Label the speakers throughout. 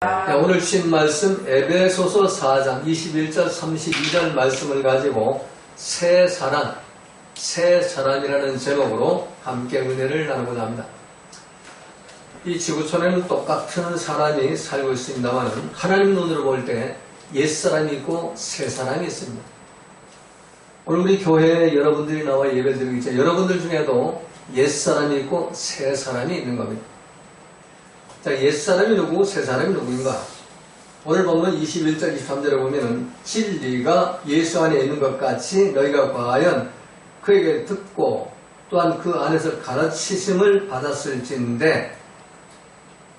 Speaker 1: 오늘 주신 말씀 에베소서 4장 21절 32절 말씀을 가지고 새 사람이라는 제목으로 함께 은혜를 나누고자 합니다. 이 지구촌에는 똑같은 사람이 살고 있습니다만 하나님 눈으로 볼 때 옛사람이 있고 새사람이 있습니다. 오늘 우리 교회에 여러분들이 나와 예배를 드리고 있죠. 여러분들 중에도 옛사람이 있고 새사람이 있는 겁니다. 자, 옛사람이 누구고 새사람이 누구인가? 오늘 보면 21절 23절에 보면은 진리가 예수 안에 있는 것 같이 너희가 과연 그에게 듣고 또한 그 안에서 가르치심을 받았을진데,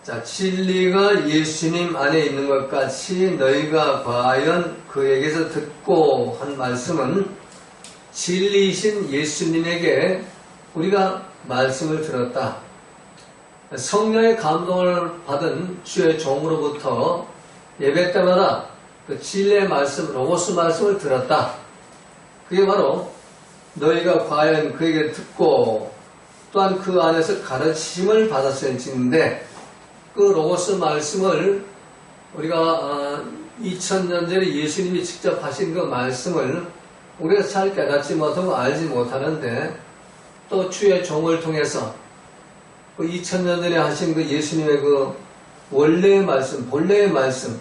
Speaker 1: 자, 진리가 예수님 안에 있는 것 같이 너희가 과연 그에게서 듣고 한 말씀은 진리이신 예수님에게 우리가 말씀을 들었다. 성령의 감동을 받은 주의 종으로부터 예배 때마다 그 진리의 말씀, 로고스 말씀을 들었다. 그게 바로 너희가 과연 그에게 듣고 또한 그 안에서 가르치심을 받았을지인데, 그 로고스 말씀을 우리가 2000년 전에 예수님이 직접 하신 그 말씀을 우리가 잘 깨닫지 못하고 알지 못하는데, 또 주의 종을 통해서 그 2000년 전에 하신 그 예수님의 그 원래의 말씀, 본래의 말씀,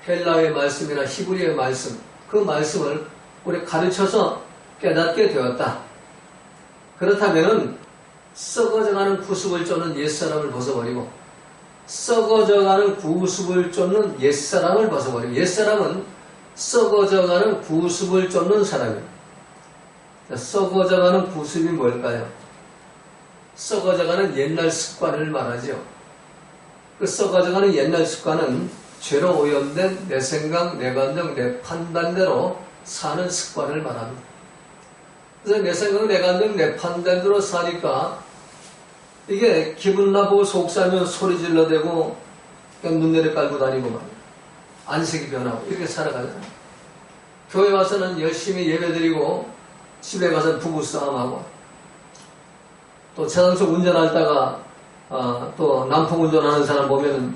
Speaker 1: 헬라의 말씀이나 히브리의 말씀, 그 말씀을 우리 가르쳐서 깨닫게 되었다. 그렇다면은 썩어져가는 구습을 쫓는 옛사람을 벗어버리고, 썩어져가는 구습을 쫓는 옛사람을 벗어버리고, 옛사람은 썩어져가는 구습을 쫓는 사람입니다. 썩어져가는 구습이 뭘까요? 썩어져가는 옛날 습관을 말하죠. 그 썩어져가는 옛날 습관은 죄로 오염된 내 생각, 내 감정, 내 판단대로 사는 습관을 말합니다. 그래서 내 생각, 내 감정, 내 판단대로 사니까 이게 기분 나쁘고 속상하면 소리 질러대고 그냥 눈 내려 깔고 다니고 막 안색이 변하고 이렇게 살아가잖아요. 교회 와서는 열심히 예배드리고 집에 가서 부부싸움하고, 또 차량속 운전하다가 또 난폭 운전하는 사람 보면은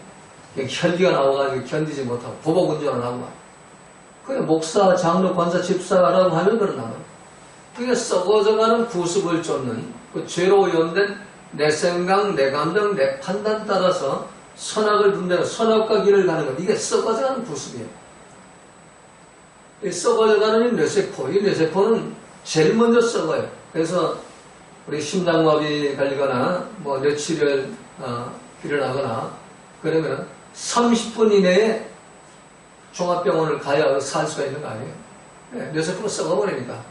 Speaker 1: 혈기가 나와가지고 견디지 못하고 보복 운전을 하고, 그게 목사, 장로, 권사, 집사라고 하면 그런단 말이에요. 그게 썩어져가는 구습을 쫓는 그 죄로 오염된 내 생각, 내 감정, 내 판단 따라서 선악을 분별하는 선악과 길을 가는 것, 이게 썩어져가는 구습이에요. 이 썩어져가는 이 뇌세포, 이 뇌세포는 제일 먼저 썩어요. 그래서 우리 심장마비 걸리거나 뭐 뇌출혈 일어나거나 그러면 30분 이내에 종합병원을 가야 살 수가 있는 거 아니에요. 네, 뇌세포가 썩어버리니까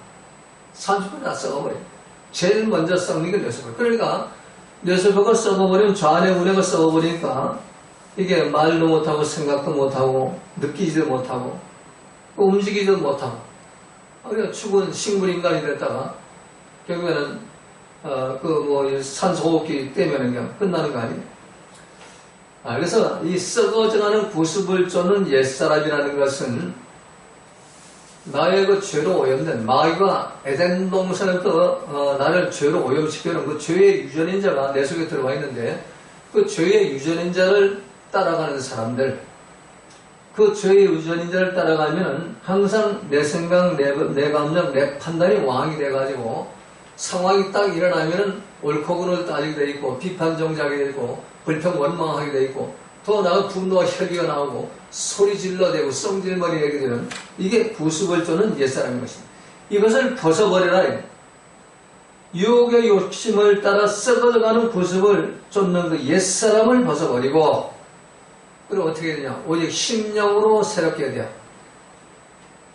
Speaker 1: 30분 다 썩어버려요. 제일 먼저 썩는 게 뇌세포. 그러니까 뇌세포가 썩어버리면 좌뇌 우뇌가 썩어버리니까 이게 말도 못하고 생각도 못하고 느끼지도 못하고 움직이지도 못하고, 그러니까 죽은 식물인간이 됐다가 결국에는 산소호흡기 때문에 그냥 끝나는 거 아니에요? 그래서 이 썩어져가는 구습을 쫓는 옛사람이라는 것은 나의 그 죄로 오염된, 마귀가 에덴 동산에서 나를 죄로 오염시키는 그 죄의 유전인자가 내 속에 들어와 있는데, 그 죄의 유전인자를 따라가는 사람들, 그 죄의 유전인자를 따라가면 항상 내 생각, 내 감정, 내 판단이 왕이 돼가지고 상황이 딱 일어나면은 옳고 그름을 따지게 돼 있고, 비판정지하게 돼 있고, 불평 원망하게 돼 있고, 더 나은 분노와 혈기가 나오고 소리 질러대고 썽질머리 내게 되는, 이게 구습을 쫓는 옛사람인 것입니다. 이것을 벗어버려라. 유혹의 욕심을 따라 썩어져가는 구습을 쫓는 그 옛사람을 벗어버리고, 그리고 어떻게 되냐? 오직 심령으로 새롭게 해야 돼요.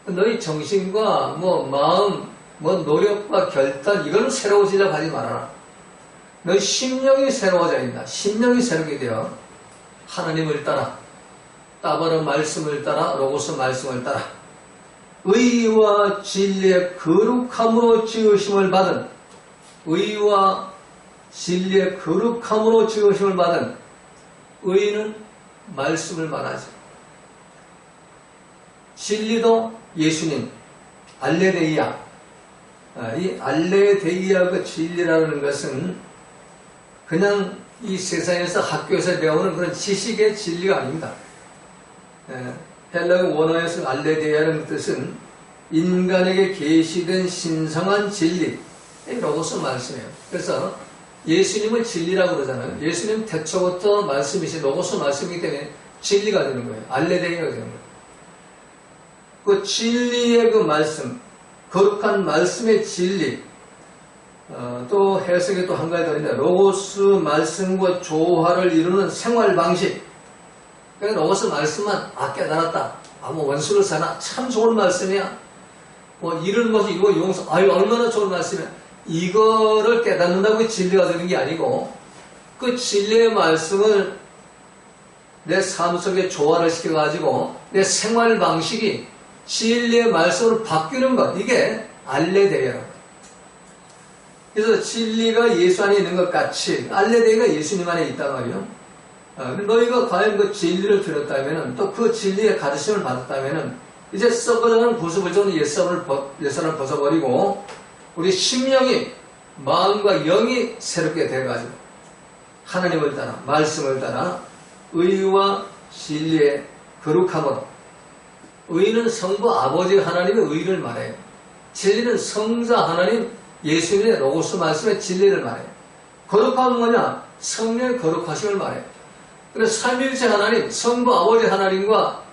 Speaker 1: 너희 정신과 마음, 노력과 결단, 이거는 새로워지려 하지 말아라. 너희 심령이 새로워져야 된다. 심령이 새롭게 되어 하나님을 따라, 따바로 말씀을 따라, 로고스 말씀을 따라 의와 진리의 거룩함으로 지으심을 받은, 의와 진리의 거룩함으로 지으심을 받은, 의는 말씀을 말하죠. 진리도 예수님, 알레데이아. 이 알레데이아 그 진리라는 것은 그냥 이 세상에서 학교에서 배우는 그런 지식의 진리가 아닙니다. 헬라어 원어에서 알레데이아라는 뜻은 인간에게 계시된 신성한 진리, 로고스 말씀이에요. 그래서 예수님을 진리라고 그러잖아요. 예수님 태초부터 말씀이신 로고스 말씀이기 때문에 진리가 되는 거예요. 알레데이아가 되는 거예요. 그 진리의 그 말씀, 거룩한 말씀의 진리, 또 해석에 또 한 가지 더 있는데, 로고스 말씀과 조화를 이루는 생활 방식. 그러니까 로고스 말씀만 깨달았다. 뭐 원수를 사나 참 좋은 말씀이야. 뭐 이런 것이 이거 용서, 얼마나 좋은 말씀이야. 이거를 깨닫는다고 진리가 되는 게 아니고, 그 진리의 말씀을 내 삶 속에 조화를 시켜가지고 내 생활 방식이 진리의 말씀으로 바뀌는 것, 이게 알레데이아라고. 그래서 진리가 예수 안에 있는 것 같이 알레데이가 예수님 안에 있단 말이에요. 너희가 과연 그 진리를 들었다면, 또 그 진리의 가르침을 받았다면, 이제 썩어가는 구습을저는 옛사람을 벗어버리고 우리 심령이, 마음과 영이 새롭게 돼가지고 하나님을 따라, 말씀을 따라 의와 진리의 거룩함으로, 의는 성부 아버지 하나님의 의를 말해요. 진리는 성자 하나님 예수님의 로고스 말씀의 진리를 말해요. 거룩함은 뭐냐? 성령의 거룩하심을 말해요. 그래서 삼위일체 하나님, 성부 아버지 하나님과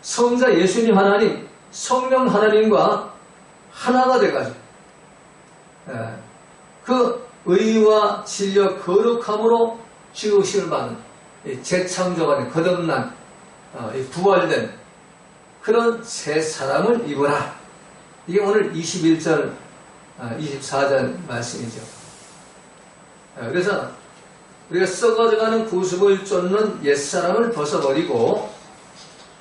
Speaker 1: 성자 예수님 하나님, 성령 하나님과 하나가 돼가지고 그 의와 진리와 거룩함으로 지으심을 받는 재창조가 된, 거듭난, 부활된 그런 새 사람을 입어라. 이게 오늘 21절, 24절 말씀이죠. 그래서 우리가 썩어져가는 구습을 쫓는 옛사람을 벗어버리고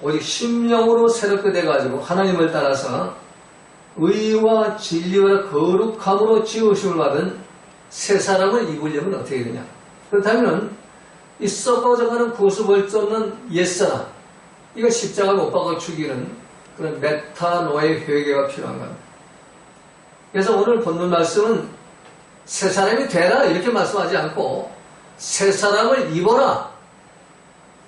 Speaker 1: 오직 심령으로 새롭게 돼가지고 하나님을 따라서 의와 진리와 거룩함으로 지으심을 받은 새 사람을 입으려면 어떻게 되냐. 그렇다면 이 썩어져가는 구습을 쫓는 옛사람, 이거 십자가 못 박아 죽이는 그런 메타노의 회개가 필요한 겁니다. 그래서 오늘 본문 말씀은 새 사람이 되라 이렇게 말씀하지 않고 새 사람을 입어라.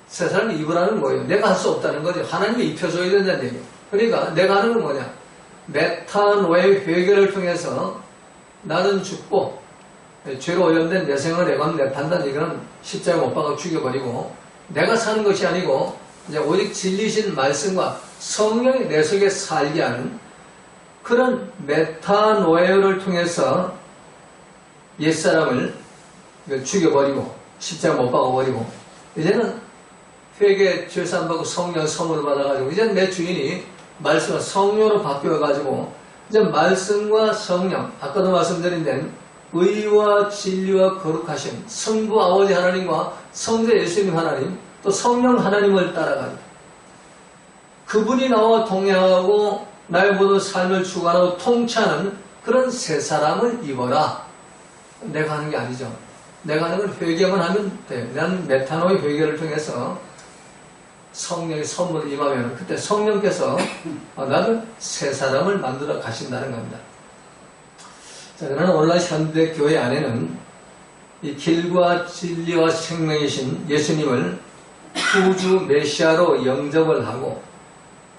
Speaker 1: 새 사람을 입으라는 거예요. 내가 할 수 없다는 거죠. 하나님이 입혀줘야 된다는 얘기예요. 그러니까 내가 하는 건 뭐냐. 메타노의 회개를 통해서 나는 죽고 죄로 오염된 내 생을 내가 내 판단, 이거는 십자가에 못 박아 죽여버리고 내가 사는 것이 아니고 이제 오직 진리신 말씀과 성령이 내 속에 살게 하는 그런 메타노에를 통해서 옛사람을 죽여버리고 십자가 못 박아버리고 이제는 회개 죄사함받고 성령 선물을 받아가지고 이제 내 주인이 말씀과 성령으로 바뀌어가지고 이제 말씀과 성령, 아까도 말씀드린 대로 의와 진리와 거룩하심, 성부 아버지 하나님과 성자 예수님 하나님, 또 성령 하나님을 따라가지고 그분이 나와 동행하고 나의 모든 삶을 주관하고 통치하는 그런 새 사람을 입어라. 내가 하는 게 아니죠. 내가 하는 건 회개만 하면 돼. 난 메타노의 회개를 통해서 성령의 선물을 임하면 그때 성령께서 나를 새 사람을 만들어 가신다는 겁니다. 자, 그러나 오늘날 현대 교회 안에는 이 길과 진리와 생명이신 예수님을 구주 메시아로 영접을 하고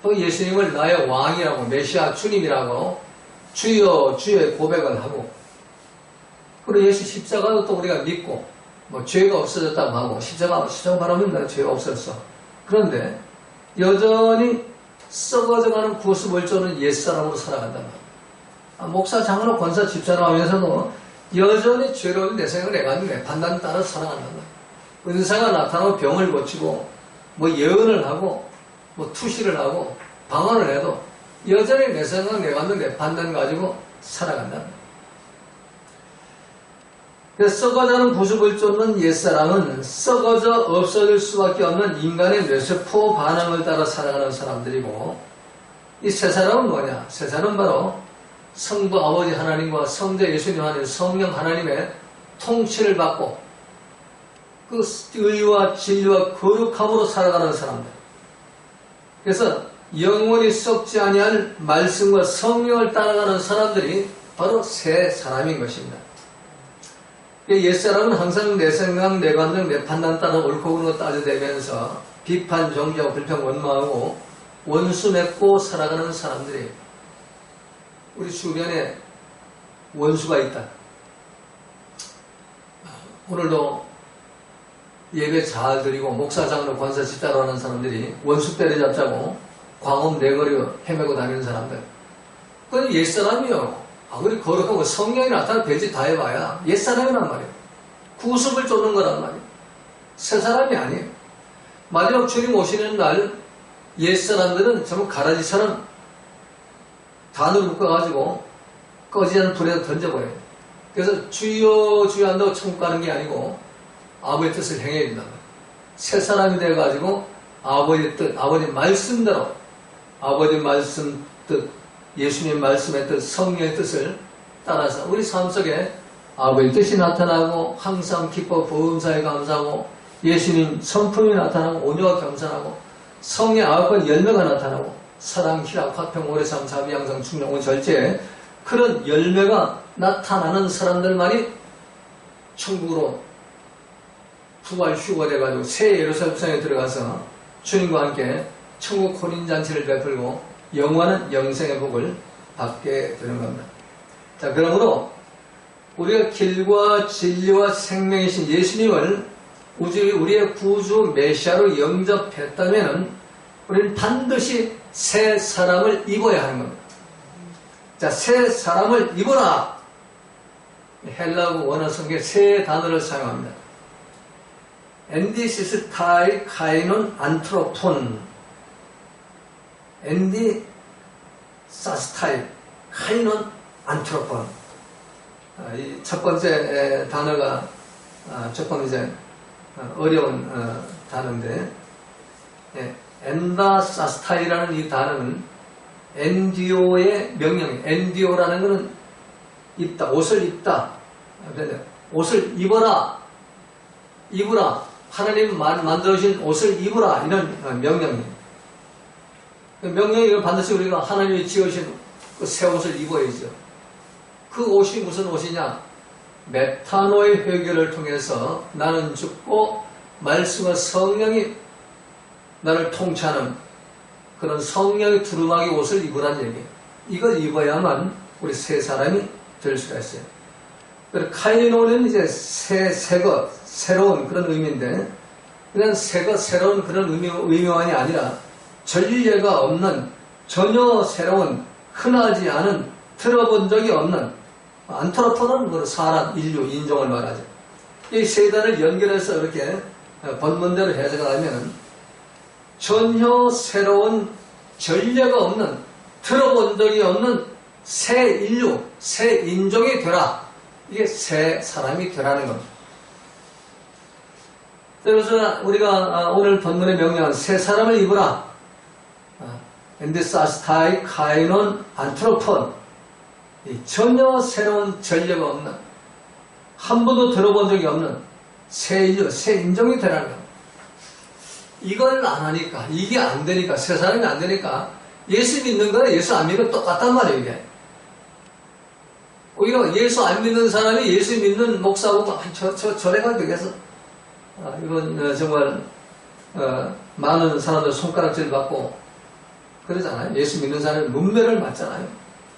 Speaker 1: 또 예수님을 나의 왕이라고, 메시아 주님이라고 주여 주의 고백을 하고, 그리고 예수 십자가도 또 우리가 믿고 뭐 죄가 없어졌다고 하고 십자가 바라면 내가 죄가 없었어. 그런데 여전히 썩어져가는 구습을 쫓는 옛사람으로 살아간단 말이야. 목사, 장로, 권사, 집사람 하면서도 여전히 죄로운 내 생각을 해가지고 내 판단 따라 살아간단 말이야. 은사가 나타나고 병을 고치고 뭐 예언을 하고 뭐 투시를 하고 방언을 해도 여전히 내 생각, 내 감정, 내 판단 가지고 살아간다. 그래서 썩어가는 구습을 쫓는 옛사람은 썩어져 없어질 수밖에 없는 인간의 뇌세포 반응을 따라 살아가는 사람들이고, 이 새 사람은 뭐냐? 새 사람은 바로 성부 아버지 하나님과 성자 예수님 하나님, 성령 하나님의 통치를 받고 그 의와 진리와 거룩함으로 살아가는 사람들. 그래서 영원히 썩지 아니할 말씀과 성령을 따라가는 사람들이 바로 새 사람인 것입니다. 옛사람은 항상 내 생각, 내 감정, 내 판단 따라 옳고 그른 거 따져대면서 비판, 정죄와 불평, 원망하고 원수 맺고 살아가는 사람들이 우리 주변에 원수가 있다. 오늘도 예배 잘 드리고 목사장으로 권사 집사로 하는 사람들이 원수 때려잡자고 광업 내거리로 헤매고 다니는 사람들. 그건 옛사람이요. 우리 거룩하고 성령이 나타나 별짓 다 해봐야 옛사람이란 말이에요. 구습을 쫓는 거란 말이에요. 새 사람이 아니에요. 마지막 주님 오시는 날 옛사람들은 전부 가라지처럼 단으로 묶어가지고 꺼지지 않는 불에다 던져버려요. 그래서 주여 주여 한다고 천국 가는 게 아니고 아버지의 뜻을 행해야 된다. 새 사람이 돼가지고 아버지의 뜻, 아버지의 말씀대로 아버지의 말씀 뜻, 예수님 말씀의 뜻, 성령의 뜻을 따라서 우리 삶 속에 아버지의 뜻이 나타나고 항상 기뻐 보험사에 감사하고 예수님 성품이 나타나고 온유와 겸손하고 성의 아홉 열매가 나타나고 사랑, 희락, 화평, 오래삼, 자비, 양상, 충성, 온 절제 그런 열매가 나타나는 사람들만이 천국으로 부활 휴거돼가지고 새 예루살렘성에 들어가서 주님과 함께 천국 혼인잔치를 베풀고 영원한 영생의 복을 받게 되는 겁니다. 자, 그러므로 우리가 길과 진리와 생명이신 예수님을 우리의 구주 메시아로 영접했다면 우리는 반드시 새 사람을 입어야 하는 겁니다. 자, 새 사람을 입어라. 헬라어 원어 성경에 세 단어를 사용합니다. 엔디시스타이 카이논 안트로폰 엔디사스타이 카이논 안트로폰. 이 첫 번째 단어가 조금 이제 어려운 단어인데 엔다사스타이라는 이 단어는 엔디오의 명령이에요. 엔디오라는 것은 입다, 옷을 입다. 옷을 입어라, 입으라. 하나님 만들어주신 옷을 입으라. 이런 명령이에요. 명령이 반드시 우리가 하나님이 지으신 그 새 옷을 입어야죠. 그 옷이 무슨 옷이냐? 메타노의 회개를 통해서 나는 죽고 말씀과 성령이 나를 통치하는 그런 성령의 두루마기 옷을 입으란 얘기예요. 이걸 입어야만 우리 새 사람이 될 수가 있어요. 카이노는 이제 새 것, 새로운 그런 의미인데 그냥 새 것, 새로운 그런 의미만이 아니라 전례가 없는 전혀 새로운 흔하지 않은 들어본 적이 없는 안트로포는 사람, 인류, 인종을 말하죠. 이 세 단을 연결해서 이렇게 본문대로 해석을 하면 전혀 새로운 전례가 없는 들어본 적이 없는 새 인류, 새 인종이 되라. 이게 새 사람이 되라는 겁니다. 그래서 우리가 오늘 본문의 명령은 새 사람을 입으라. 엔디사스타이 카이논 안트로폰. 전혀 새로운 전례가 없는 한 번도 들어본 적이 없는 새 인류, 새 인종이 되라는 겁니다. 이걸 안 하니까, 이게 안 되니까, 새 사람이 안 되니까 예수 믿는 거랑 예수 안 믿는 건 똑같단 말이에요. 이게 오히려 예수 안 믿는 사람이 예수 믿는 목사하고 저래 가도 되겠어. 이건 정말 많은 사람들 손가락질 받고 그러잖아요. 예수 믿는 사람이 문매를 맞잖아요.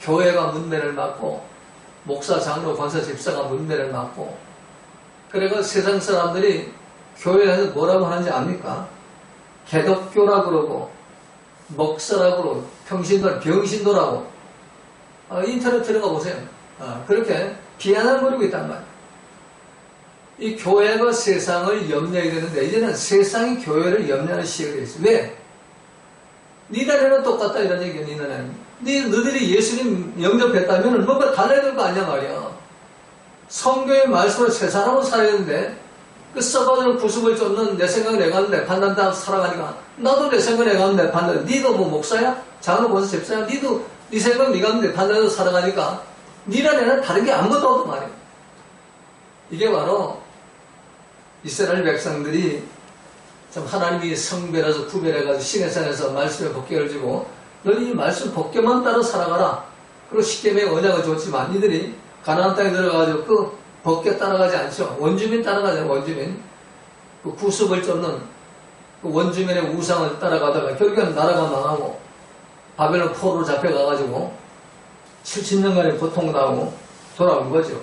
Speaker 1: 교회가 문매를 맞고 목사, 장로, 권사, 집사가 문매를 맞고 그래서 세상 사람들이 교회에서 뭐라고 하는지 압니까? 개독교라고 그러고 목사라고 그러고 병신도라고 인터넷 들어가 보세요. 그렇게 비난을 벌이고 있단 말이에요. 이 교회가 세상을 염려해야 되는데 이제는 세상이 교회를 염려하는 시기가 있어요. 왜? 니네는 똑같다 이런 얘기야. 너희들이 예수님 영접했다면 뭔가 달라야 될 거 아니냐 말이야. 성경의 말씀을 새 사람으로 살아야 되는데 그 썩어지는 구습을 쫓는 내 생각을 내가 하는 내 판단 따라 살아가니까 나도 내 생각을 내가 하는 내 판단. 니도 뭐 목사야? 장로 권사 집사야? 니도 네 생각 네가 하는 내 판단으로 살아가니까 니랑 내는 다른 게 아무것도 없단 말이야. 이게 바로 이스라엘 백성들이 참 하나님이 성별해서 구별해가지고 시내산에서 말씀의 법궤를 주고 너희 이 말씀 법궤만 따라 살아가라. 그리고 십계명의 언약은 좋지만 이들이 가나안 땅에 들어가가지고 그 법궤 따라가지 않죠. 원주민 따라가잖아요. 원주민. 그 구습을 쫓는 그 원주민의 우상을 따라가다가 결국엔 나라가 망하고 바벨론 포로로 잡혀가가지고 70년간의 고통당하고 돌아온 거죠.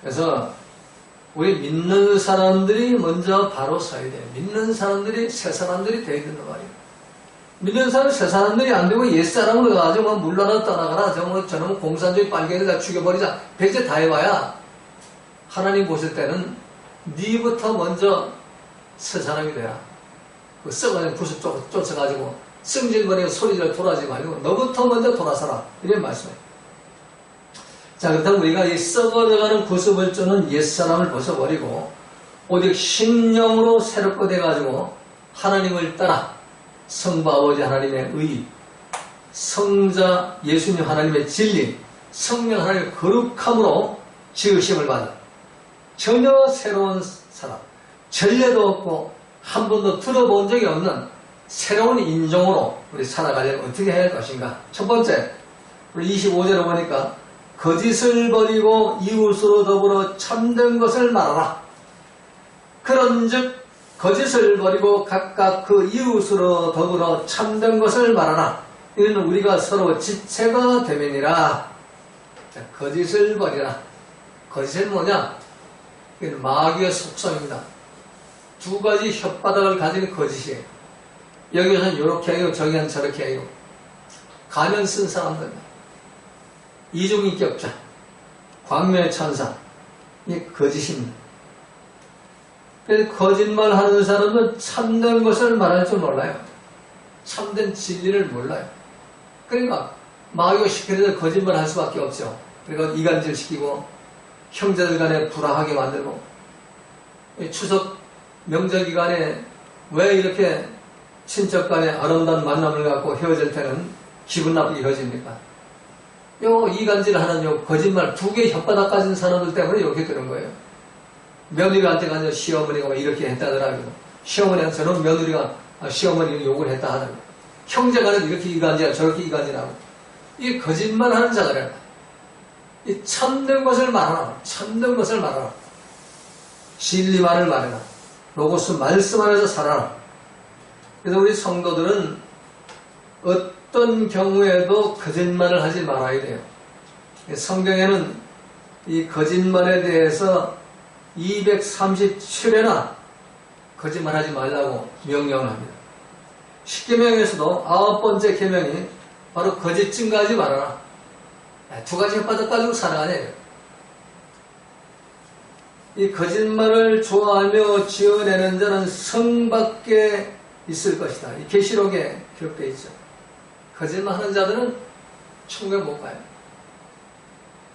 Speaker 1: 그래서 우리 믿는 사람들이 먼저 바로 서야 돼요. 믿는 사람들이 새 사람들이 돼야 된단 말이에요. 믿는 사람이 새 사람들이 안 되고 옛사람으로 가가지고 물러나 떠나가라. 저놈은 공산주의 빨갱이를 다 죽여버리자. 백제 다 해봐야 하나님 보실 때는 니부터 먼저 새 사람이 돼라. 그 썩어진 구슬 쫓아가지고 승질거리고 소리를 돌아지 말고 너부터 먼저 돌아서라. 이런 말씀이에요. 자, 그렇다면 우리가 이 썩어져가는 구습을 쫓는 옛사람을 벗어버리고 오직 신령으로 새롭게 돼가지고 하나님을 따라 성부 아버지 하나님의 의, 성자 예수님 하나님의 진리, 성령 하나님의 거룩함으로 지으심을 받아 전혀 새로운 사람, 전례도 없고 한 번도 들어본 적이 없는 새로운 인종으로 우리 살아가려면 어떻게 해야 할 것인가. 첫 번째, 우리 25절을 보니까 거짓을 버리고 이웃으로 더불어 참된 것을 말하라. 그런즉 거짓을 버리고 각각 그 이웃으로 더불어 참된 것을 말하라. 이는 우리가 서로 지체가 되면이라. 자, 거짓을 버리라. 거짓은 뭐냐? 이건 마귀의 속성입니다. 두 가지 혓바닥을 가진 거짓이에요. 여기서는 이렇게 하고 저기는 저렇게 하고 가면 쓴 사람들, 이중인격자, 광명의 천사, 이게 거짓입니다. 그래서 거짓말 하는 사람은 참된 것을 말할 줄 몰라요. 참된 진리를 몰라요. 그러니까 마귀가 시켜서 거짓말 할 수밖에 없죠. 그러니까 이간질 시키고 형제들 간에 불화하게 만들고 추석 명절 기간에 왜 이렇게 친척 간에 아름다운 만남을 갖고 헤어질 때는 기분 나쁘게 헤어집니까? 요 이간질 하는 요 거짓말 두 개 혓바닥 가진 사람들 때문에 이렇게 되는 거예요. 며느리한테 가서 시어머니가 이렇게 했다더라고요. 시어머니한테 저는 며느리가 시어머니를 욕을 했다 하더라고요. 형제간에도 이렇게 이간질 저렇게 이간질하고 이 거짓말 하는 자들이야. 이 참된 것을 말하라. 참된 것을 말하라. 진리만을 말해라. 로고스 말씀 안에서 살아라. 그래서 우리 성도들은 어떤 경우에도 거짓말을 하지 말아야 돼요. 성경에는 이 거짓말에 대해서 237회나 거짓말하지 말라고 명령을 합니다. 10계명에서도 9번째 계명이 바로 거짓 증거하지 말아라. 두 가지 혓바닥 가지고 살아가냐. 이 거짓말을 좋아하며 지어내는 자는 성 밖에 있을 것이다. 이 계시록에 기록되어 있죠. 거짓말하는 자들은 천국에 못 가요.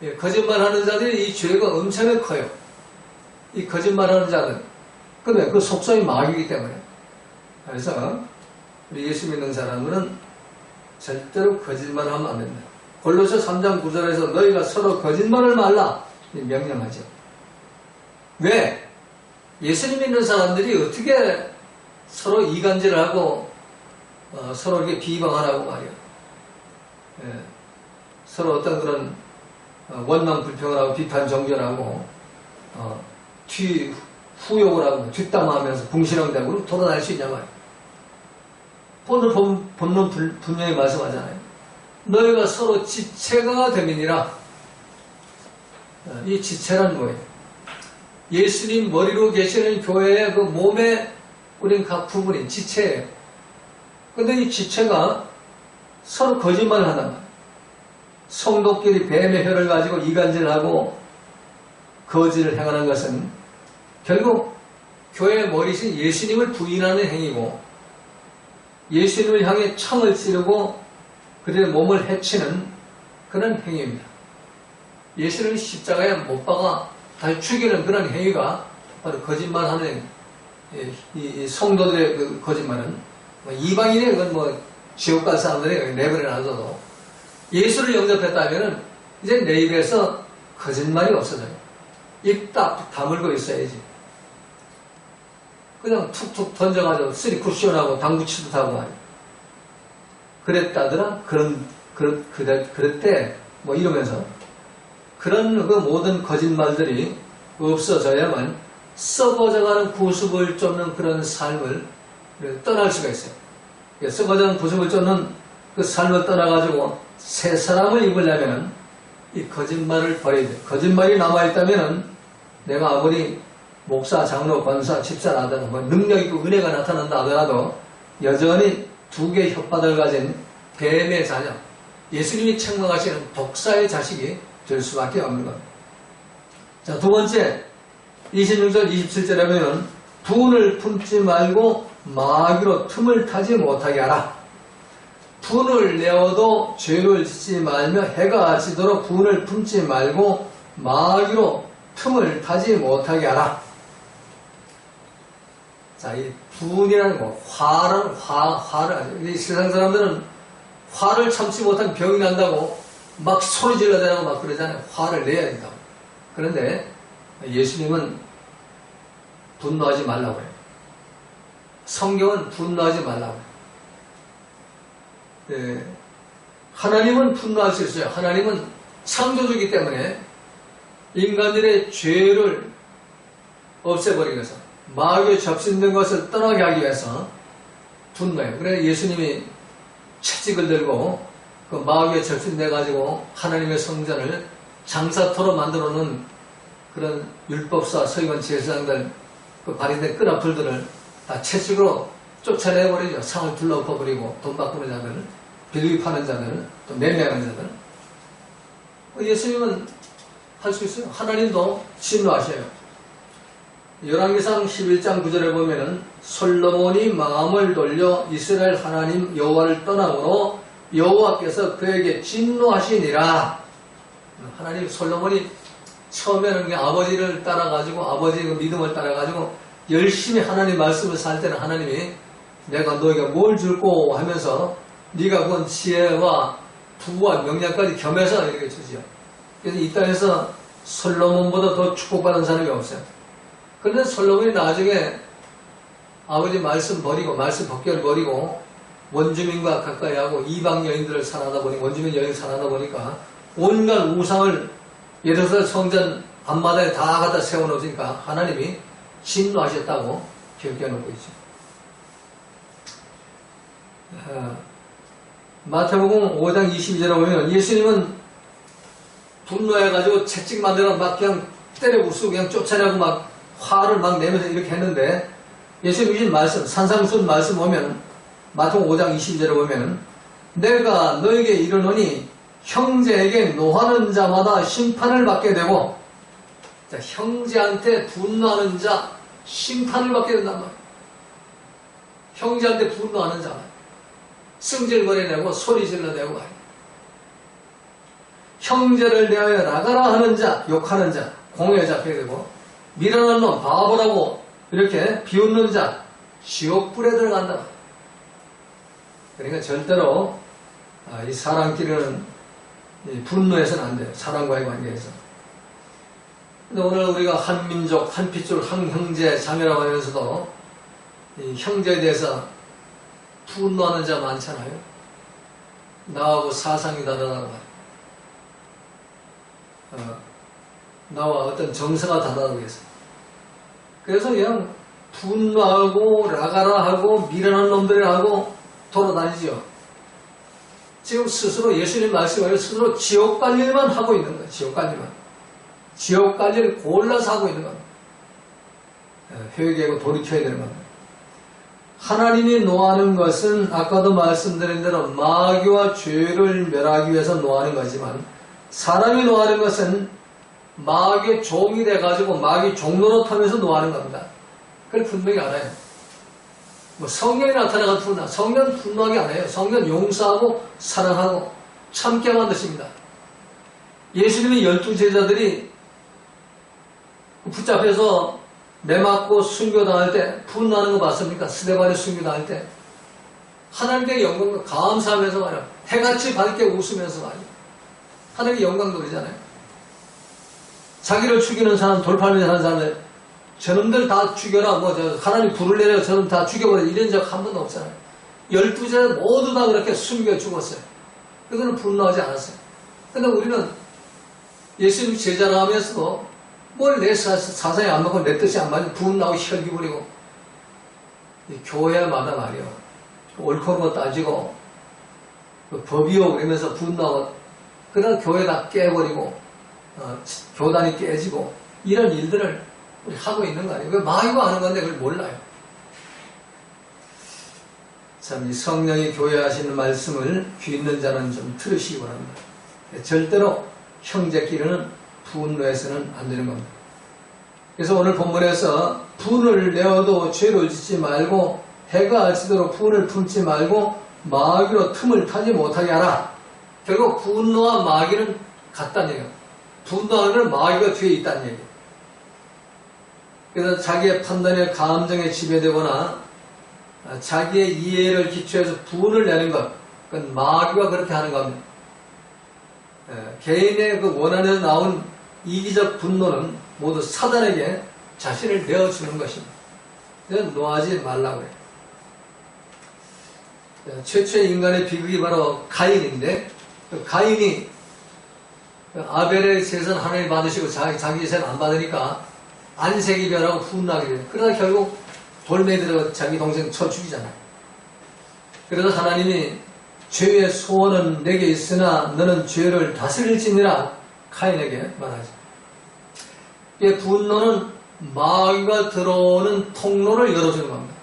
Speaker 1: 예, 거짓말하는 자들이 이 죄가 엄청나게 커요. 이 거짓말하는 자들, 근데 그 속성이 마귀이기 때문에. 그래서 우리 예수 믿는 사람들은 절대로 거짓말하면 안 된다. 골로새 3장 9절에서 너희가 서로 거짓말을 말라 명령하죠. 왜? 예수님 믿는 사람들이 어떻게 서로 이간질을 하고 서로 이렇게 비방하라고 말이야. 예, 서로 어떤 그런 원망 불평을 하고 비판 정죄하고 후욕을 하고 뒷담화하면서 붕신왕대고 돌아다닐 수 있냐 말이야. 오늘 본문 분명히 말씀하잖아요. 너희가 서로 지체가 되면이라. 이 지체란 뭐예요? 예수님 머리로 계시는 교회의 그 몸의 우린 각 부분인 지체예요. 근데 이 지체가 서로 거짓말을 한단 말이에요. 성도끼리 뱀의 혀를 가지고 이간질하고 거짓을 행하는 것은 결국 교회의 머리신 예수님을 부인하는 행위고 예수님을 향해 창을 찌르고 그들의 몸을 해치는 그런 행위입니다. 예수님을 십자가에 못 박아 다 죽이는 그런 행위가 바로 거짓말하는 이 성도들의 그 거짓말은 이방인의 그건 지옥 갈 사람들이 내버려 놔둬도 예수를 영접했다면은 이제 내 입에서 거짓말이 없어져요. 입 딱 다물고 있어야지. 그냥 툭툭 던져가지고 쓰리 쿠션하고 당구치듯 하고 말이야. 그랬다더라? 그랬대? 이러면서. 그런 그 모든 거짓말들이 없어져야만 썩어져가는 구습을 쫓는 그런 삶을 떠날 수가 있어요. 썩어진 부속을 쫓는 그 삶을 떠나가지고 새 사람을 입으려면 이 거짓말을 버려야 돼요. 거짓말이 남아있다면 내가 아무리 목사, 장로, 권사, 집사라 하더라도 뭐 능력 있고 은혜가 나타난다 하더라도 여전히 두 개의 혓바닥을 가진 뱀의 자녀, 예수님이 책망하시는 독사의 자식이 될 수밖에 없는 겁니다. 자, 두 번째 26절 27절에 보면 분을 품지 말고 마귀로 틈을 타지 못하게 하라. 분을 내어도 죄를 짓지 말며 해가 지도록 분을 품지 말고 마귀로 틈을 타지 못하게 하라. 자, 이 분이라는 거, 화를 하죠. 이 세상 사람들은 화를 참지 못한 병이 난다고 막 소리 질러대라고 막 그러잖아요. 화를 내야 된다고. 그런데 예수님은 분노하지 말라고 해요. 성경은 분노하지 말라고 해요. 네. 하나님은 분노할 수 있어요. 하나님은 창조주이기 때문에 인간들의 죄를 없애버리기 위해서 마귀에 접신된 것을 떠나게 하기 위해서 분노해요. 그래서 예수님이 채찍을 들고 그 마귀에 접신돼 가지고 하나님의 성전을 장사토로 만들어 놓은 그런 율법사, 서기관, 제사장들 그 발인된 끈앞들을 다 채찍으로 쫓아내버리죠. 상을 둘러엎어버리고 돈 바꾸는 자들, 비둘기 파는 자들, 또 매매하는 자들. 예수님은 할 수 있어요. 하나님도 진노하셔요. 열왕기상 11장 9절에 보면은 솔로몬이 마음을 돌려 이스라엘 하나님 여호와를 떠나므로 여호와께서 그에게 진노하시니라. 하나님 솔로몬이 처음에는 아버지를 따라가지고 아버지의 그 믿음을 따라가지고 열심히 하나님 말씀을 살 때는 하나님이 내가 너에게 뭘 줄고 하면서 네가 본 지혜와 부와 명령까지 겸해서 이렇게 주지요. 그래서 이 땅에서 솔로몬보다 더 축복받은 사람이 없어요. 그런데 솔로몬이 나중에 아버지 말씀 버리고 말씀 법궤를 버리고 원주민과 가까이 하고 이방 여인들을 사랑하다 보니 원주민 여인 사랑하다 보니까 온갖 우상을 예루살렘 성전 앞마당에 다 갖다 세워놓으니까 하나님이 진노하셨다고 기억해놓고 있죠. 마태복음 5장 22절에 보면 예수님은 분노해가지고 채찍 만들어 막 그냥 때려 부수고 그냥 쫓아내고 막 화를 막 내면서 이렇게 했는데 예수님 주신 말씀, 산상순 말씀 보면 마태복음 5장 22절에 보면 내가 너에게 이르노니 형제에게 노하는 자마다 심판을 받게 되고 자, 형제한테 분노하는 자 심판을 받게 된단 말이에요. 형제한테 분노하는 자 승질거려내고 소리 질러대고 형제를 대하여 나가라 하는 자 욕하는 자 공회에 잡히게 되고 미련한 놈 바보라고 이렇게 비웃는 자 지옥불에 들어간다. 그러니까 절대로 이 사람끼리는 분노해서는 안 돼요. 사람과의 관계에서. 근데 오늘 우리가 한 민족, 한 핏줄, 한 형제, 자매라고 하면서도 이 형제에 대해서 분노하는 자 많잖아요. 나하고 사상이 다르다고 말해요. 나와 어떤 정서가 다르다고 해서. 그래서 그냥 분노하고 라가라 하고 미련한 놈들이라고 돌아다니죠. 지금 스스로 예수님 말씀하여 스스로 지옥 갈 일만 하고 있는 거예요. 지옥 갈 일만. 지옥 갈 일을 골라서 하고 있는 겁니다. 회개하고 돌이켜야 되는 겁니다. 하나님이 노하는 것은 아까도 말씀드린 대로 마귀와 죄를 멸하기 위해서 노하는 거지만 사람이 노하는 것은 마귀의 종이 돼가지고 마귀 종노릇하면서 노하는 겁니다. 그걸 분명히 알아요. 뭐 성령이 나타나가 분노, 성령 분노하게 안 해요. 성령 용서하고 사랑하고 참게 만드십니다. 예수님이 12제자들이 붙잡혀서 매맞고 순교당할 때 분노하는 거 봤습니까? 스데반이 순교당할 때 하나님께 영광을 감사하면서 말이야. 해같이 밝게 웃으면서 말이야. 하나님께 영광 돌리잖아요. 자기를 죽이는 사람, 돌팔면 하는 사람들 저놈들 다 죽여라. 하나님 불을 내려 저놈 다 죽여버려. 이런 적 한 번도 없잖아요. 12제자 모두 다 그렇게 숨겨 죽었어요. 그거는 분노하지 않았어요. 근데 우리는 예수님 제자라 하면서도 뭘 내 사상이 안 맞고 내 뜻이 안 맞고 분노하고 혈기 부리고 이 교회마다 말이요. 옳고 그른 거 따지고, 법이요, 그러면서 분노하고, 그러다 교회 다 깨버리고, 교단이 깨지고, 이런 일들을 우리 하고 있는 거 아니에요? 마귀가 하는 건데 그걸 몰라요. 참, 이 성령이 교회 하시는 말씀을 귀 있는 자는 좀 들으시기 바랍니다. 절대로 형제끼리는 분노해서는 안 되는 겁니다. 그래서 오늘 본문에서 분을 내어도 죄를 짓지 말고 해가 알지도록 분을 품지 말고 마귀로 틈을 타지 못하게 하라. 결국 분노와 마귀는 같다는 얘기예요. 분노하는 건 마귀가 뒤에 있다는 얘기예요. 그래서 자기의 판단에 감정에 지배되거나 자기의 이해를 기초해서 분을 내는 것, 그건 마귀가 그렇게 하는 겁니다. 개인의 그 원한에서 나온 이기적 분노는 모두 사단에게 자신을 내어주는 것입니다. 그래서 노하지 말라고 해요. 최초의 인간의 비극이 바로 가인인데, 그 가인이 아벨의 제사는 하나님 받으시고 자기 제사는 안 받으니까 안색이 변하고 분노하게 돼요. 그러다 결국 돌멩이 들어 자기 동생 쳐 죽이잖아요. 그래서 하나님이 죄의 소원은 내게 있으나 너는 죄를 다스릴지니라 가인에게 말하죠. 이 분노는 마귀가 들어오는 통로를 열어주는 겁니다.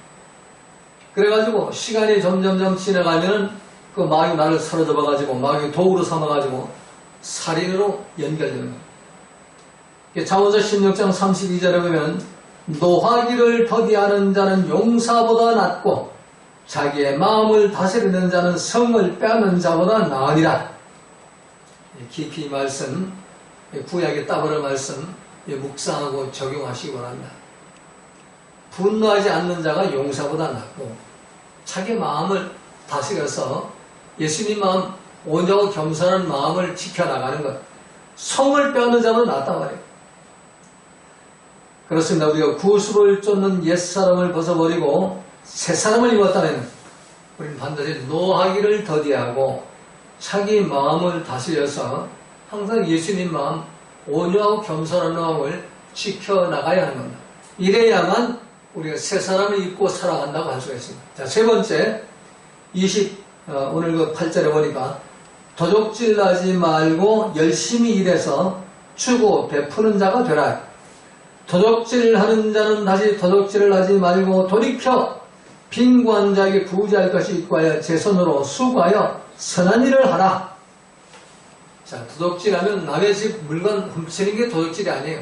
Speaker 1: 그래가지고 시간이 점점점 지나가면은 그 마귀 나를 사로잡아가지고 마귀 도구로 삼아가지고 살인으로 연결되는 겁니다. 잠언서 16장 32절에 보면 노하기를 더디하는 자는 용사보다 낫고 자기의 마음을 다스리는 자는 성을 빼앗는 자보다 나으니라. 깊이 이 말씀, 구약의 따버려 말씀 묵상하고 적용하시기 바랍니다. 분노하지 않는 자가 용사보다 낫고 자기 마음을 다스려서 예수님 마음, 온전하고 겸손한 마음을 지켜나가는 것, 성을 빼앗는 자보다 낫단 말이에요. 그렇습니다. 우리가 구습을 쫓는 옛사람을 벗어버리고 새사람을 입었다면 우리는 반드시 노하기를 더디하고 자기 마음을 다스려서 항상 예수님 마음, 온유하고 겸손한 마음을 지켜나가야 하는 겁니다. 이래야만 우리가 새사람을 입고 살아간다고 할 수가 있습니다. 자, 세 번째, 오늘 그 8절에 보니까 도적질 하지 말고 열심히 일해서 주고 베푸는 자가 되라. 도적질 하는 자는 다시 도적질을 하지 말고 돌이켜 빈구한 자에게 구제할 것이 있고 하여 제 손으로 수고하여 선한 일을 하라. 자, 도적질하면 남의 집 물건 훔치는 게 도적질이 아니에요.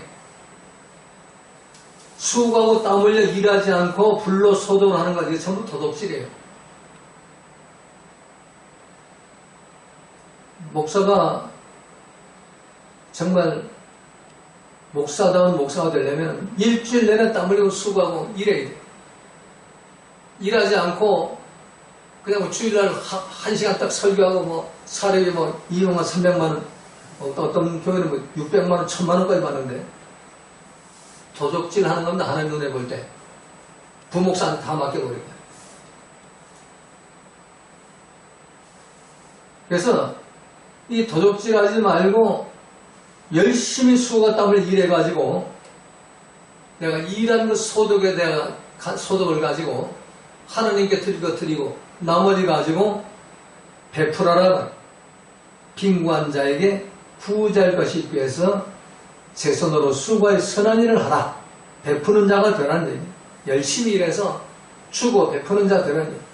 Speaker 1: 수고하고 땀 흘려 일하지 않고 불로 소독을 하는 것, 이게 전부 도적질이에요. 목사가 정말 목사다운 목사가 되려면 일주일 내내 땀 흘리고 수고하고 일해야 돼요. 일하지 않고 그냥 주일날 1시간 딱 설교하고 사례비 200만, 300만원, 어떤 교회는 600만원, 1000만원까지 받는데 도적질 하는 겁니다. 하나님 눈에 볼 때. 부목사한테 다 맡겨버린 거예요. 그래서 이 도적질 하지 말고 열심히 수고가 땀을 일해가지고 내가 일한 그 소득에 내가 소득을 가지고 하나님께 드리고 나머지 가지고 베풀어라. 빈구한 자에게 구제할 것이 있기 위해서 제 손으로 수고의 선한 일을 하라. 베푸는 자가 되라는 얘기예요. 열심히 일해서 주고 베푸는 자가 되라는 얘기예요.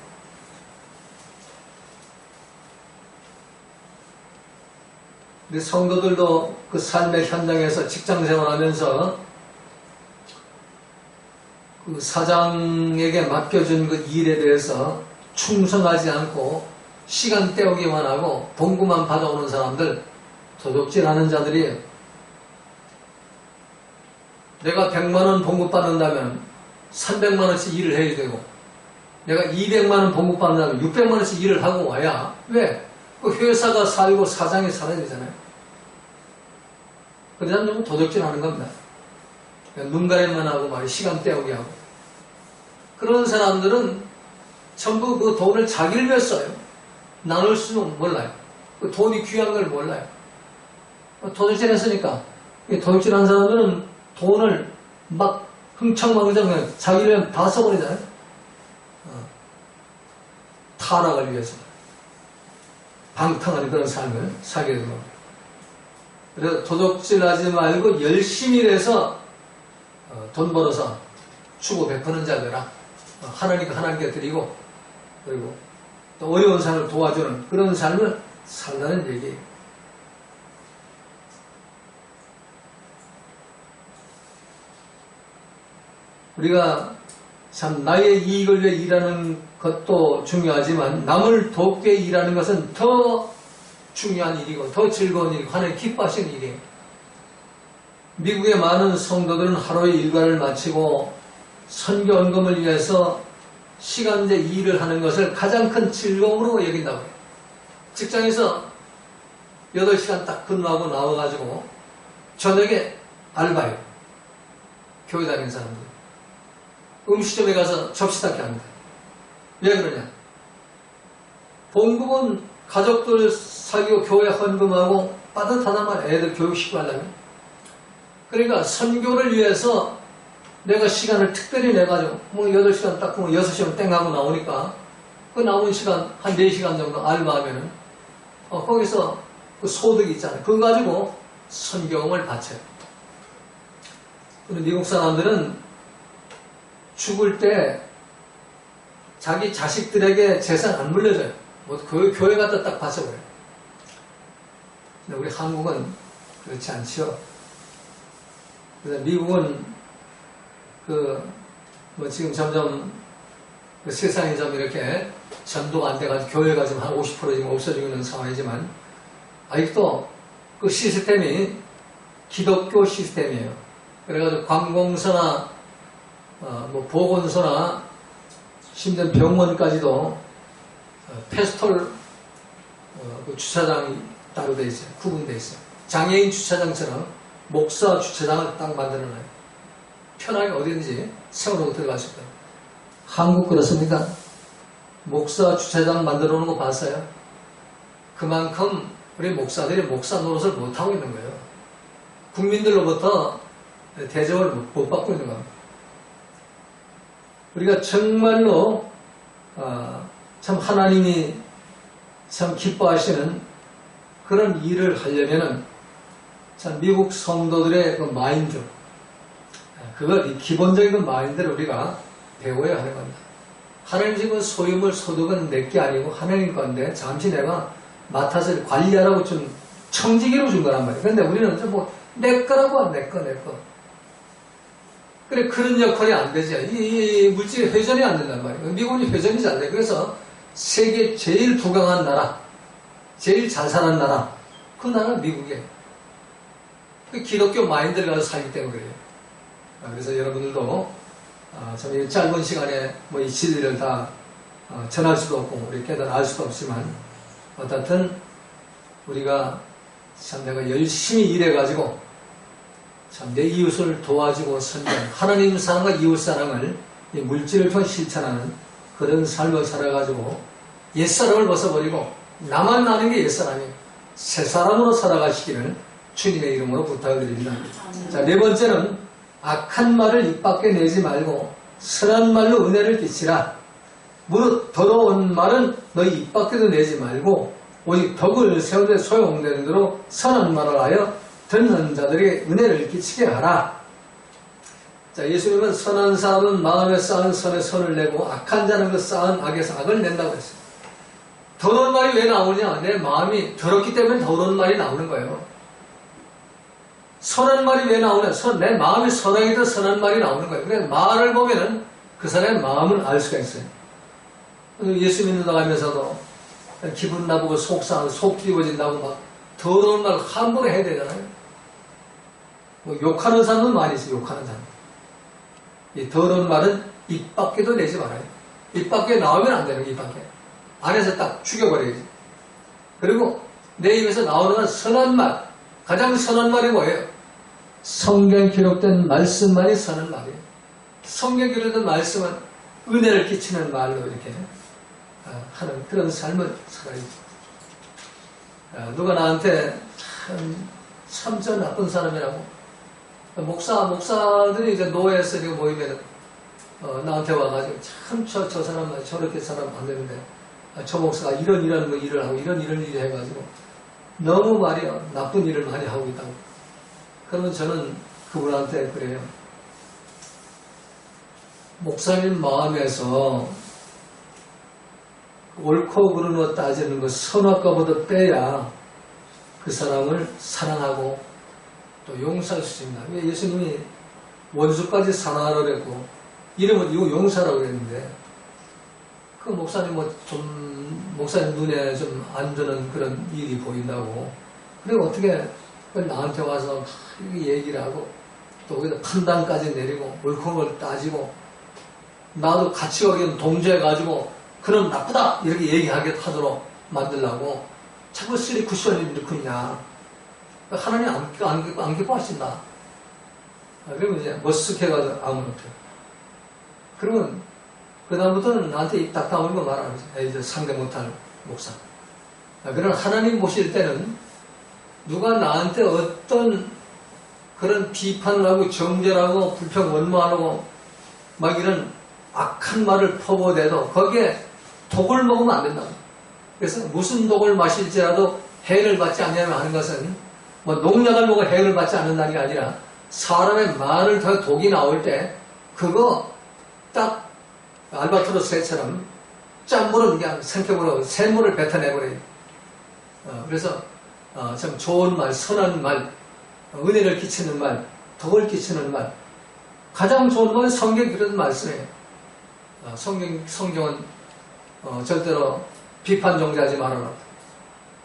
Speaker 1: 우리 성도들도 그 삶의 현장에서 직장 생활하면서 그 사장에게 맡겨준 그 일에 대해서 충성하지 않고 시간 때우기만 하고 봉구만 받아오는 사람들, 도둑질하는 자들이에요. 내가 100만원 봉급 받는다면 300만원씩 일을 해야 되고 내가 200만원 봉급 받는다면 600만원씩 일을 하고 와야 왜? 그 회사가 살고 사장이 살아야 되잖아요. 그 사람들은 도둑질 하는 겁니다. 눈 가림만 하고 말이 시간 때우게 하고. 그런 사람들은 전부 그 돈을 자기를 위해 써요. 나눌 수는 몰라요. 그 돈이 귀한 걸 몰라요. 도둑질 했으니까. 도둑질 한 사람들은 돈을 막 흥청망청 자기를 다 써버리잖아요. 타락을 위해서 방탕한 그런 삶을 살게 되는 겁니다. 그래서 도적질하지 말고 열심히 일해서 돈 벌어서 주고 베푸는 자 되라. 하나님께 하나님께 드리고 그리고 또 어려운 사람을 도와주는 그런 삶을 살라는 얘기예요. 우리가 참 나의 이익을 위해 일하는 것도 중요하지만 남을 돕게 일하는 것은 더 중요한 일이고 더 즐거운 일이고 하나님 기뻐하시는 일이에요. 미국의 많은 성도들은 하루의 일과를 마치고 선교 헌금을 위해서 시간제 일을 하는 것을 가장 큰 즐거움으로 여긴다고 해요. 직장에서 8시간 딱 근무하고 나와가지고 저녁에 알바해요. 교회 다니는 사람들. 음식점에 가서 접시 닦기 합니다. 왜 그러냐? 봉급은 가족들 사귀고 교회 헌금하고 빠듯하단 말이야. 애들 교육시키고 하려면. 그러니까 선교를 위해서 내가 시간을 특별히 내가지고 뭐 8시간 딱 6시간 땡 하고 나오니까 그 남은 시간 한 4시간 정도 알바하면은 거기서 그 소득이 있잖아요. 그거 가지고 선교금을 바쳐요. 근데 미국 사람들은 죽을 때 자기 자식들에게 재산 안 물려줘요. 뭐 그 교회 갖다 딱 바쳐버려요. 근데 우리 한국은 그렇지 않죠. 그래서 미국은 뭐 지금 점점 그 세상이 좀 이렇게 전도가 안 돼가지고 교회가 지금 한 50% 지금 없어지고 있는 상황이지만 아직도 그 시스템이 기독교 시스템이에요. 그래가지고 관공서나 뭐 보건소나 심지어 병원까지도 페스톨 그 주차장이 따로 돼 있어요. 구분돼 있어요. 장애인 주차장처럼 목사 주차장을 딱 만들어놔요. 편하게 어디든지 세워놓고 들어갈 수 있다. 한국 그렇습니다. 목사 주차장 만들어 놓은 거 봤어요? 그만큼 우리 목사들이 목사 노릇을 못하고 있는 거예요. 국민들로부터 대접을 못 받고 있는 겁니다. 우리가 정말로 참 하나님이 참 기뻐하시는 그런 일을 하려면은 참 미국 성도들의 그 마인드, 그걸 기본적인 그 마인드를 우리가 배워야 하는 겁니다. 하나님 지금 소유물 소득은 내게 아니고 하나님 건데 잠시 내가 맡아서 관리하라고 좀 청지기로 준 거란 말이에요. 근데 우리는 좀 뭐 내 거라고 내 거. 그래 그런 역할이 안 되죠. 이 물질이 회전이 안 된단 말이에요. 미국이 회전이 잘 돼. 그래서 세계 제일 부강한 나라, 제일 잘 사는 나라, 그 나라는 미국이에요. 그 기독교 마인드를 가지고 살기 때문에 그래요. 그래서 여러분들도 참 이 짧은 시간에 뭐 이 진리를 다 전할 수도 없고 우리 깨달아 알 수도 없지만 어떻든 우리가 참 내가 열심히 일해가지고 참 내 이웃을 도와주고 선전 하나님 사랑과 이웃 사랑을 이 물질을 통해 실천하는 그런 삶을 살아가지고 옛사람을 벗어버리고 나만 나는 게 옛사람이에요. 새사람으로 살아가시기를 주님의 이름으로 부탁을 드립니다. 자, 네 번째는 악한 말을 입 밖에 내지 말고 선한 말로 은혜를 끼치라. 무릇 더러운 말은 너희 입 밖에도 내지 말고 오직 덕을 세우되 소용되는 대로 선한 말을 하여 듣는 자들에게 은혜를 끼치게 하라. 자, 예수님은 선한 사람은 마음에 쌓은 선에 선을 내고 악한 자는 그 쌓은 악에서 악을 낸다고 했어요. 더러운 말이 왜 나오냐? 내 마음이 더럽기 때문에 더러운 말이 나오는 거예요. 선한 말이 왜 나오냐? 내 마음이 선하기 때문에 선한 말이 나오는 거예요. 그래서 말을 보면은 그 사람의 마음을 알 수가 있어요. 예수 믿는다고 하면서도 기분 나쁘고 속상하고 속 뒤집어진다고 막 더러운 말 함부로 해야 되잖아요. 뭐 욕하는 사람도 많이 있어요. 욕하는 사람. 이 더러운 말은 입 밖에도 내지 말아요. 입 밖에 나오면 안 되는 거예요. 입 밖에. 안에서 딱 죽여버려야지. 그리고 내 입에서 나오는 선한 말. 가장 선한 말이 뭐예요? 성경에 기록된 말씀만이 선한 말이에요. 성경에 기록된 말씀은 은혜를 끼치는 말로 이렇게 하는 그런 삶을 살아야지. 누가 나한테 참 저 나쁜 사람이라고 목사들이 이제 노예에서 모이면 나한테 와가지고 참 저 사람 저렇게 사람 안 되는데 저 목사가 이런 일을 하고 이런 일을 해가지고 너무 말이야 나쁜 일을 많이 하고 있다고. 그러면 저는 그분한테 그래요. 목사님 마음에서 옳고 그른 거 따지는 거 선악과보다 빼야 그 사람을 사랑하고 또 용서할 수 있습니다. 예수님이 원수까지 사랑하라고 그랬고 이름은 이거 용서라고 그랬는데 그 목사님 목사님 눈에 좀 안 드는 그런 일이 보인다고. 그리고 어떻게 나한테 와서 얘기를 하고 또 거기다 판단까지 내리고 옳고 그를 따지고 나도 같이 거기는 동조해가지고 그럼 나쁘다 이렇게 얘기하게 하도록 만들려고 자꾸 쓰리 쿠션이 넣고 있냐. 하나님 안 기뻐하신다. 그러면 이제 머쓱해가지고 아무렇게. 그러면 그다음부터는 나한테 입 딱 다물고 말하는 거죠. 이제 상대 못할 목사. 그러나 하나님 보실 때는 누가 나한테 어떤 그런 비판을 하고 정죄하고 불평 원망하고 막 이런 악한 말을 퍼부어대도 거기에 독을 먹으면 안 된다. 그래서 무슨 독을 마실지라도 해를 받지 않냐면 하는 것은 뭐 농약을 먹어 해를 받지 않는다는 게 아니라 사람의 말을 통해 독이 나올 때 그거 딱 알바트로스 새처럼 짠물은 그냥 생격으로 샘물을 뱉어내버려요. 그래서 참 좋은 말, 선한 말, 은혜를 끼치는 말, 덕을 끼치는 말, 가장 좋은 건 성경이 그런 말씀이에요. 성경은 절대로 비판 정죄하지 말아라.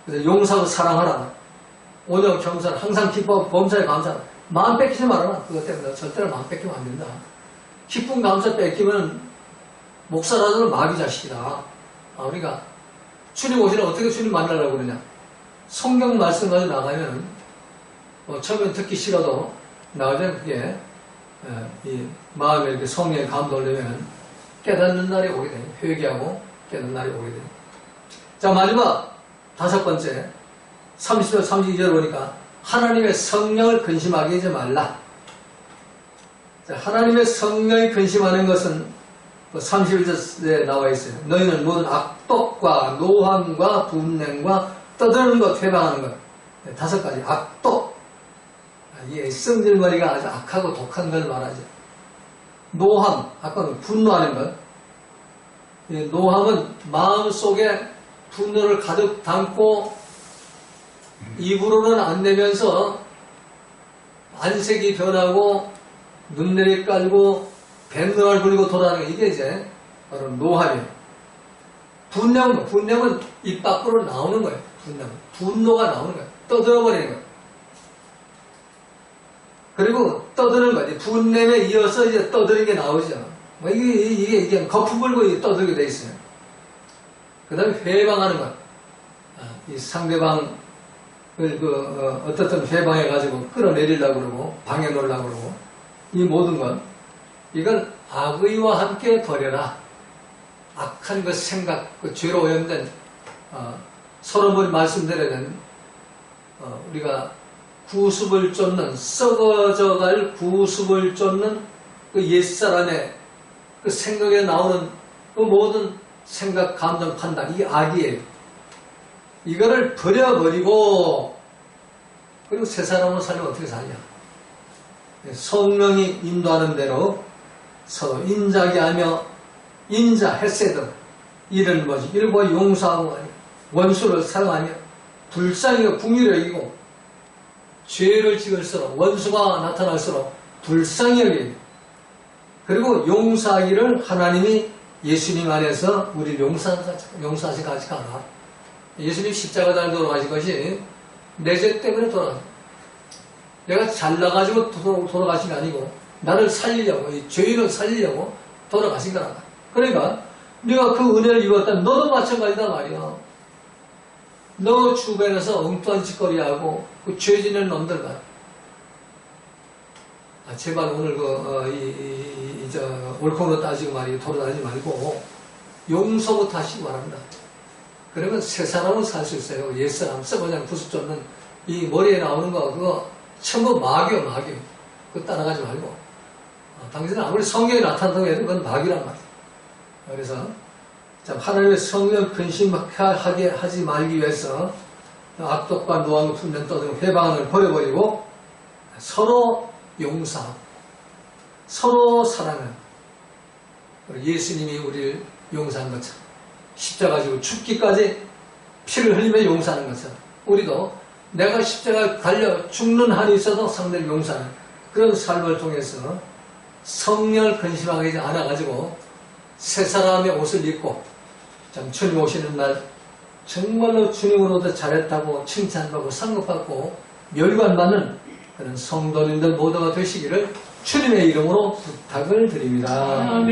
Speaker 1: 그래서 용서하고 사랑하라. 오녀 겸손 항상 기뻐 범사에 감사하라. 마음 뺏기지 말아라. 그것 때문에 절대로 마음 뺏기면 안 된다. 기쁨 감사 뺏기면 목사라도 마귀 자식이다. 우리가 주님 오시면 어떻게 주님 만나려고 그러냐. 성경 말씀 가지고 나가면 처음엔 듣기 싫어도 나중에 그게 이 마음에 이렇게 성령의 감동을 내면 깨닫는 날이 오게 돼요. 회개하고 깨닫는 날이 오게 돼요. 자, 마지막 5번째 30절 32절 보니까 하나님의 성령을 근심하게 하지 말라. 자, 하나님의 성령이 근심하는 것은 31절에 나와 있어요. 너희는 모든 악독과 노함과 분냉과 떠드는 것, 회방하는 것. 5가지. 악독. 이게 성질머리가 아주 악하고 독한 걸 말하죠. 노함. 아까는 분노하는 것. 노함은 마음속에 분노를 가득 담고 입으로는 안 내면서 안색이 변하고 눈내리 깔고 뱃눈을 굴리고 돌아다니는 게 이게 이제 바로 노함이에요. 분냄은 입 밖으로 나오는 거예요. 분노가 나오는 거예요. 떠들어버리는 거예요. 그리고 떠드는 거지. 분냄에 이어서 이제 떠드는 게 나오죠. 이게 거품 불고 떠들게 돼 있어요. 그 다음에 회방하는 것. 이 상대방을 어떻든 회방해가지고 끌어내리려고 그러고, 방해놓으려고 그러고, 이 모든 것. 이걸 악의와 함께 버려라. 악한 그 생각, 그 죄로 오염된, 솔로몬이 말씀드리는, 우리가 구습을 쫓는, 썩어져갈 구습을 쫓는 그 옛사람의 그 생각에 나오는 그 모든 생각, 감정, 판단, 이게 악이에요. 이거를 버려버리고, 그리고 새 사람으로 살면 어떻게 사냐. 성령이 인도하는 대로 서로 인자게 하며, 인자, 헤세드, 이런 뭐지, 이런 뭐 용서하고, 원수를 사랑하며, 불쌍히가 궁유를 여기고, 죄를 지을수록, 원수가 나타날수록 불쌍히 여기고, 그리고 용서하기를 하나님이 예수님 안에서 우리를 용서하시 가지 않아. 예수님 십자가 달려 돌아가신 것이 내 죄 때문에 돌아가신 거야. 내가 잘나가지고 돌아가신 게 아니고 나를 살리려고, 이 죄인을 살리려고 돌아가신 거라. 그러니까 네가 그 은혜를 입었다면 너도 마찬가지다 말이야. 너 주변에서 엉뚱한 짓거리하고 그 죄짓는 놈들과 제발 오늘 옳고그로 따지고 말이야 돌아다니지 말고 용서부터 하시기 바랍니다. 그러면 새 사람은 살 수 있어요. 옛사람 썩어장 부수 쫓는 이 머리에 나오는 거 그거 전부 마귀요. 그거 따라가지 말고 당신은 아무리 성경에 나타난다고 해도 그건 마귀란 말이에요. 그래서 자, 하나님의 성령 근심하게 하지 말기 위해서 악독과 노하고 품는 떠드는 회방을 버려버리고 서로 용서하고 서로 사랑하는 예수님이 우리를 용서한 것처럼 십자가 지고 죽기까지 피를 흘리며 용서하는 것처럼 우리도 내가 십자가 달려 죽는 한이 있어도 상대를 용서하는 그런 삶을 통해서 성령을 근심하지 않아가지고 새 사람의 옷을 입고 참 주님 오시는 날 정말로 주님으로도 잘했다고 칭찬받고 상급받고 멸관받는 그런 성도님들 모두가 되시기를 주님의 이름으로 부탁을 드립니다.